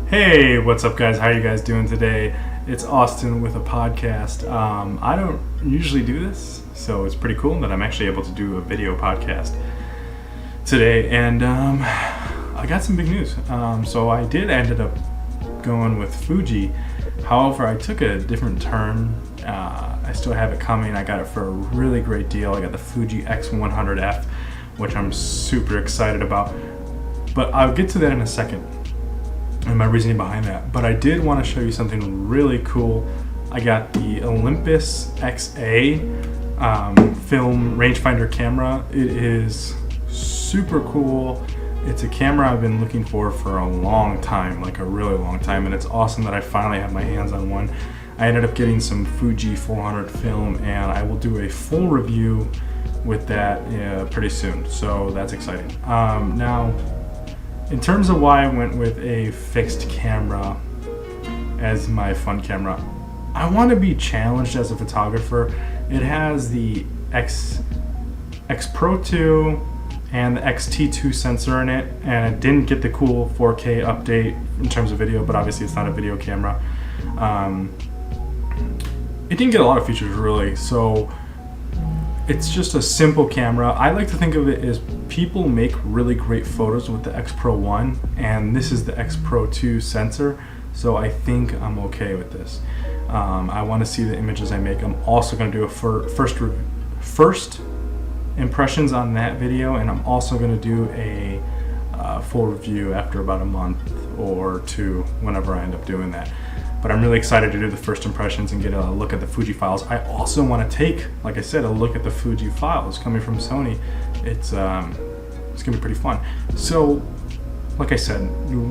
Hey, what's up, guys? How are you guys doing today? It's Austin with a podcast. I don't usually do this, so it's pretty cool that I'm actually able to do a video podcast today. And I got some big news. So I ended up going with Fuji. However, I took a different turn. I still have it coming. I got it for a really great deal. I got the Fuji X100F, which I'm super excited about. But I'll get to that in a second and my reasoning behind that. But I did want to show you something really cool. I got the Olympus XA film rangefinder camera. It is super cool. It's a camera I've been looking for a long time, like a really long time, and it's awesome that I finally have my hands on one. I ended up getting some Fuji 400 film, and I will do a full review with that pretty soon, so that's exciting. Now, in terms of why I went with a fixed camera as my fun camera, I want to be challenged as a photographer. It has the X Pro 2 and the X-T2 sensor in it, and it didn't get the cool 4K update in terms of video, but obviously it's not a video camera. It didn't get a lot of features really, so it's just a simple camera. I like to think of it as people make really great photos with the X Pro 1, and this is the X Pro 2 sensor, so I think I'm okay with this. I want to see the images I make. I'm also going to do a first impressions on that video, and I'm also going to do a full review after about a month or two, whenever I end up doing that. But I'm really excited to do the first impressions and get a look at the Fuji files. I also want to take, like I said, a look at the Fuji files coming from Sony. It's gonna be pretty fun. So, like I said,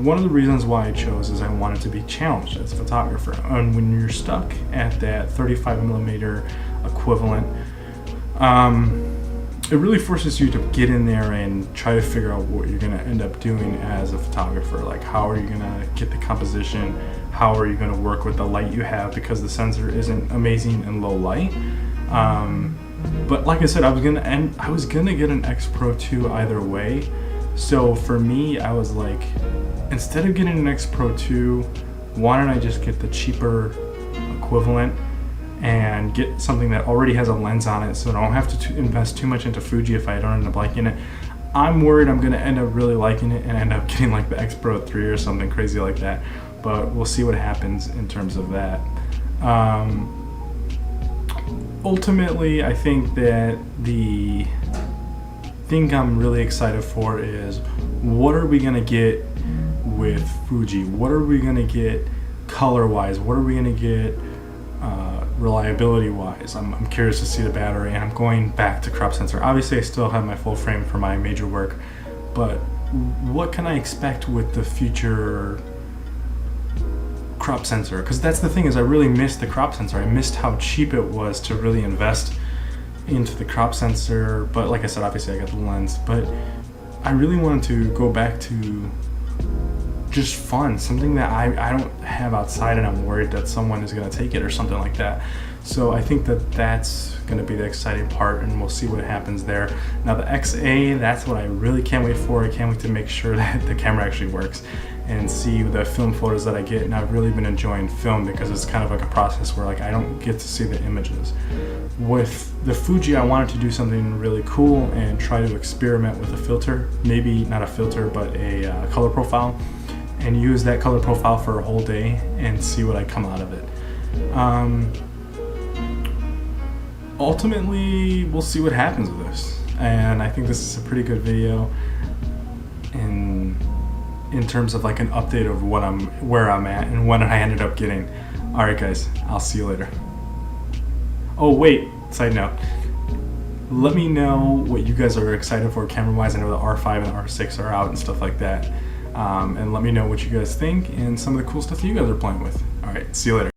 one of the reasons why I chose is I wanted to be challenged as a photographer. And when you're stuck at that 35mm equivalent, it really forces you to get in there and try to figure out what you're going to end up doing as a photographer. Like, how are you going to get the composition? How are you going to work with the light you have, because the sensor isn't amazing in low light. But like I said, I was gonna get an X Pro 2 either way. So for me, I was like, instead of getting an X Pro 2, why don't I just get the cheaper equivalent and get something that already has a lens on it, so I don't have to invest too much into Fuji if I don't end up liking it. I'm worried I'm going to end up really liking it and end up getting like the X Pro 3 or something crazy like that, but we'll see what happens in terms of that. Ultimately, I think that the thing I'm really excited for is, what are we going to get with Fuji? What are we going to get color-wise? What are we going to get reliability wise? I'm curious to see the battery, and I'm going back to crop sensor. Obviously I still have my full frame for my major work, but what can I expect with the future crop sensor? Because that's the thing, is I really missed the crop sensor. I missed how cheap it was to really invest into the crop sensor, but like I said, obviously I got the lens, but I really wanted to go back to just fun, something that I don't have outside, and I'm worried that someone is going to take it or something like that. So I think that that's going to be the exciting part, and we'll see what happens there. Now the XA, that's what I really can't wait for. I can't wait to make sure that the camera actually works and see the film photos that I get. And I've really been enjoying film, because it's kind of like a process where like I don't get to see the images. With the Fuji, I wanted to do something really cool and try to experiment with a filter, maybe not a filter, but a color profile, and use that color profile for a whole day and see what I come out of it. Ultimately, we'll see what happens with this, and I think this is a pretty good video in terms of like an update of where I'm at and what I ended up getting. Alright guys, I'll see you later. Oh wait, side note, let me know what you guys are excited for camera wise. I know the R5 and the R6 are out and stuff like that. And let me know what you guys think and some of the cool stuff you guys are playing with. Alright, see you later.